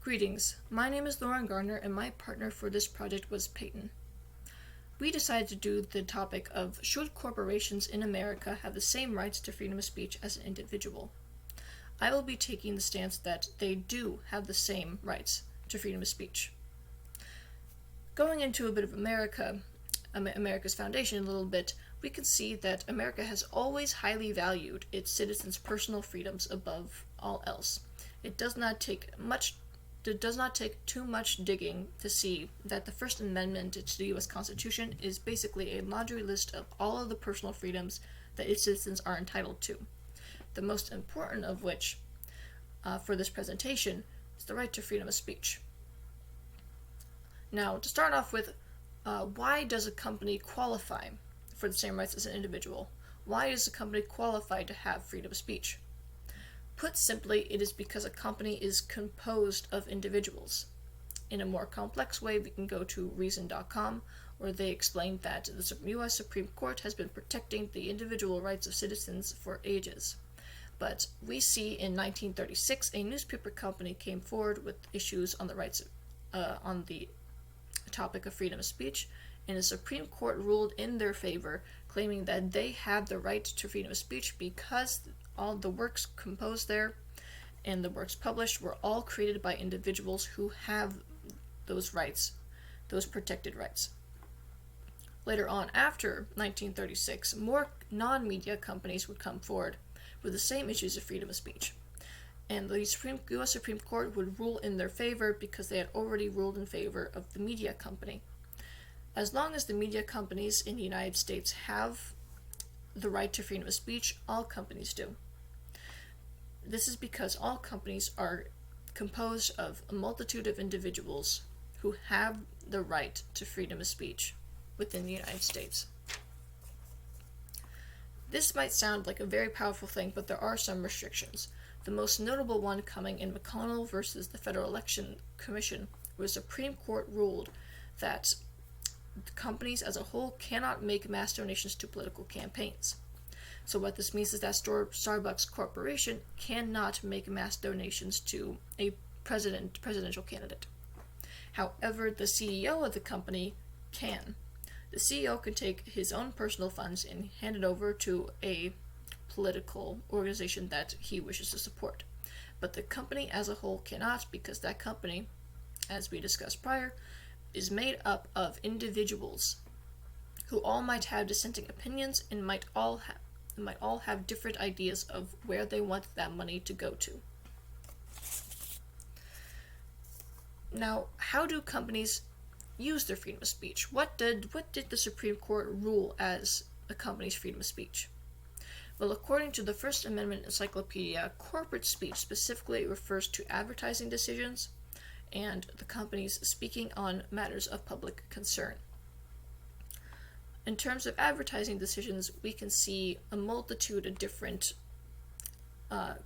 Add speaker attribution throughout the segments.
Speaker 1: Greetings, my name is Lauren Gardner and my partner for this project was Peyton. We decided to do the topic of should corporations in America have the same rights to freedom of speech as an individual. I will be taking the stance that they do have the same rights to freedom of speech. Going into a bit of America's foundation a little bit, we can see that America has always highly valued its citizens' personal freedoms above all else. It does not take too much digging to see that the First Amendment to the U.S. Constitution is basically a laundry list of all of the personal freedoms that its citizens are entitled to. The most important of which, for this presentation, is the right to freedom of speech. Now, to start off with, why does a company qualify for the same rights as an individual? Why is a company qualified to have freedom of speech? Put simply, it is because a company is composed of individuals. In a more complex way, we can go to Reason.com, where they explain that the U.S. Supreme Court has been protecting the individual rights of citizens for ages. But we see in 1936, a newspaper company came forward with issues on the on the topic of freedom of speech, and the Supreme Court ruled in their favor, claiming that they had the right to freedom of speech because all the works composed there and the works published were all created by individuals who have those rights, those protected rights. Later on, after 1936, more non-media companies would come forward with the same issues of freedom of speech. And the U.S. Supreme Court would rule in their favor because they had already ruled in favor of the media company. As long as the media companies in the United States have the right to freedom of speech, all companies do. This is because all companies are composed of a multitude of individuals who have the right to freedom of speech within the United States. This might sound like a very powerful thing, but there are some restrictions. The most notable one coming in McConnell versus the Federal Election Commission, where the Supreme Court ruled that companies as a whole cannot make mass donations to political campaigns. So what this means is that Starbucks Corporation cannot make mass donations to a presidential candidate. However, the CEO of the company can. The CEO can take his own personal funds and hand it over to a political organization that he wishes to support. But the company as a whole cannot, because that company, as we discussed prior, is made up of individuals who all might have dissenting opinions and might all have different ideas of where they want that money to go to. Now, how do companies use their freedom of speech? What did the Supreme Court rule as a company's freedom of speech? Well, according to the First Amendment Encyclopedia, corporate speech specifically refers to advertising decisions and the companies speaking on matters of public concern. In terms of advertising decisions, we can see a multitude of different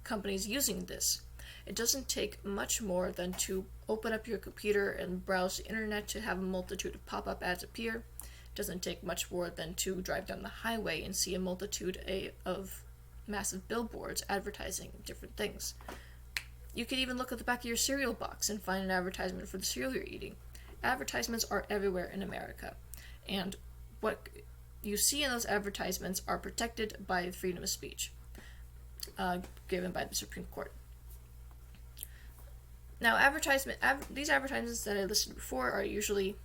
Speaker 1: companies using this. It doesn't take much more than to open up your computer and browse the internet to have a multitude of pop-up ads appear. It doesn't take much more than to drive down the highway and see a multitude of massive billboards advertising different things. You could even look at the back of your cereal box and find an advertisement for the cereal you're eating. Advertisements are everywhere in America, and what you see in those advertisements are protected by freedom of speech, given by the Supreme Court. Now, these advertisements that I listed before are usually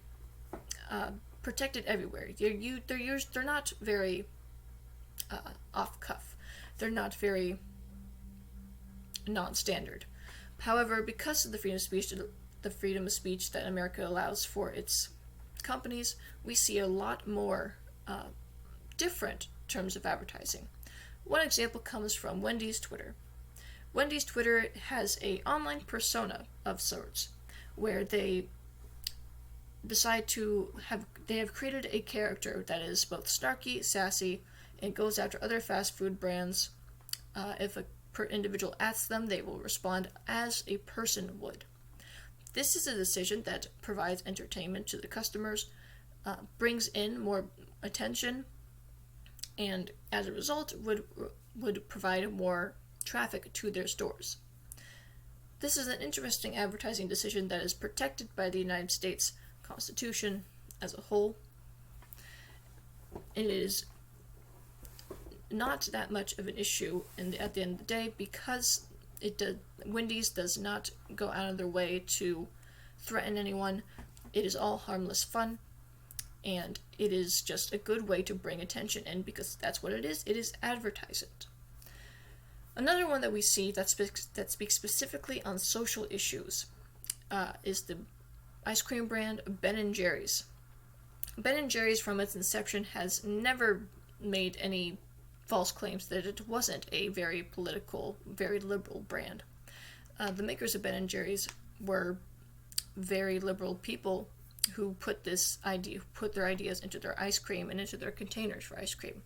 Speaker 1: protected everywhere. They're not very off cuff. They're not very non-standard. However, because of the freedom of speech that America allows for its companies, we see a lot more different terms of advertising. One example comes from Wendy's Twitter. Wendy's Twitter has an online persona of sorts, where they have created a character that is both snarky, sassy, and goes after other fast food brands. If a individual asks them, they will respond as a person would. This is a decision that provides entertainment to the customers, brings in more attention, and as a result would provide more traffic to their stores. This is an interesting advertising decision that is protected by the United States Constitution as a whole. It is not that much of an issue at the end of the day because Wendy's does not go out of their way to threaten anyone. It is all harmless fun, and it is just a good way to bring attention in because that's what it is advertisement. Another one that we see that speaks specifically on social issues is the ice cream brand Ben & Jerry's. Ben & Jerry's from its inception has never made any false claims that it wasn't a very political, very liberal brand. The makers of Ben & Jerry's were very liberal people who put their ideas into their ice cream and into their containers for ice cream.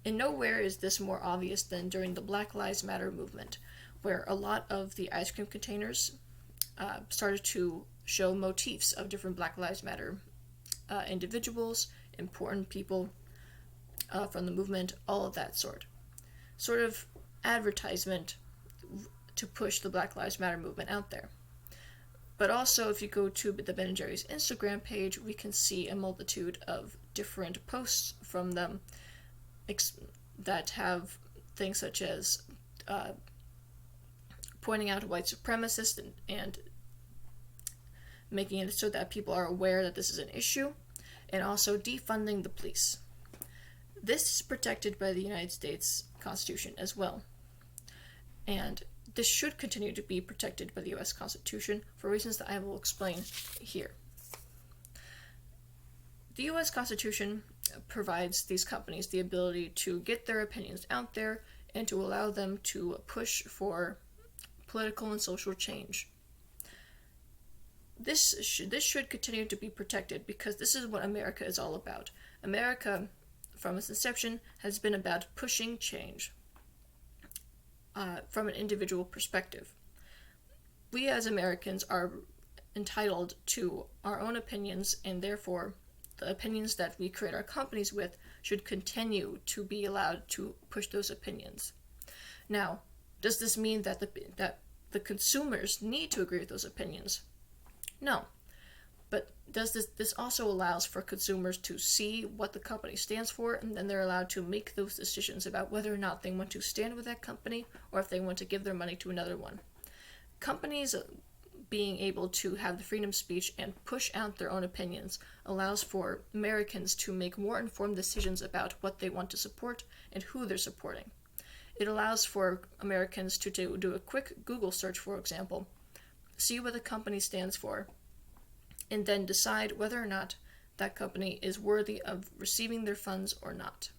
Speaker 1: And nowhere is this more obvious than during the Black Lives Matter movement, where a lot of the ice cream containers started to show motifs of different Black Lives Matter individuals, important people from the movement, all of that sort of advertisement to push the Black Lives Matter movement out there. But also, if you go to the Ben & Jerry's Instagram page, we can see a multitude of different posts from them that have things such as pointing out white supremacists and making it so that people are aware that this is an issue, and also defunding the police. This is protected by the United States Constitution as well. And this should continue to be protected by the U.S. Constitution for reasons that I will explain here. The U.S. Constitution provides these companies the ability to get their opinions out there and to allow them to push for political and social change. This should continue to be protected because this is what America is all about. America, from its inception, has been about pushing change from an individual perspective. We as Americans are entitled to our own opinions, and therefore the opinions that we create our companies with should continue to be allowed to push those opinions. Now, does this mean that the consumers need to agree with those opinions? No. But this also allows for consumers to see what the company stands for, and then they're allowed to make those decisions about whether or not they want to stand with that company or if they want to give their money to another one. Companies being able to have the freedom of speech and push out their own opinions allows for Americans to make more informed decisions about what they want to support and who they're supporting. It allows for Americans to do a quick Google search, for example, see what the company stands for, and then decide whether or not that company is worthy of receiving their funds or not.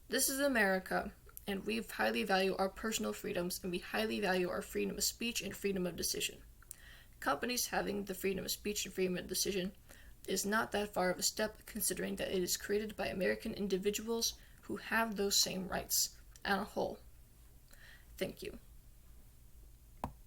Speaker 1: This is America, and we highly value our personal freedoms, and we highly value our freedom of speech and freedom of decision. Companies having the freedom of speech and freedom of decision is not that far of a step, considering that it is created by American individuals who have those same rights on a whole. Thank you.